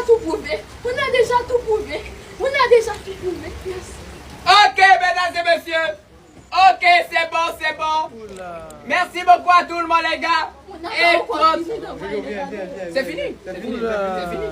tout prouvé. On a déjà tout prouvé. On a déjà tout prouvé. Merci. Ok, mesdames et messieurs. Ok, c'est bon, c'est bon. Merci beaucoup à tout le monde, les gars. On a Et pas encore comme... fini d'envoyer les cadeaux. C'est fini. C'est fini. C'est fini.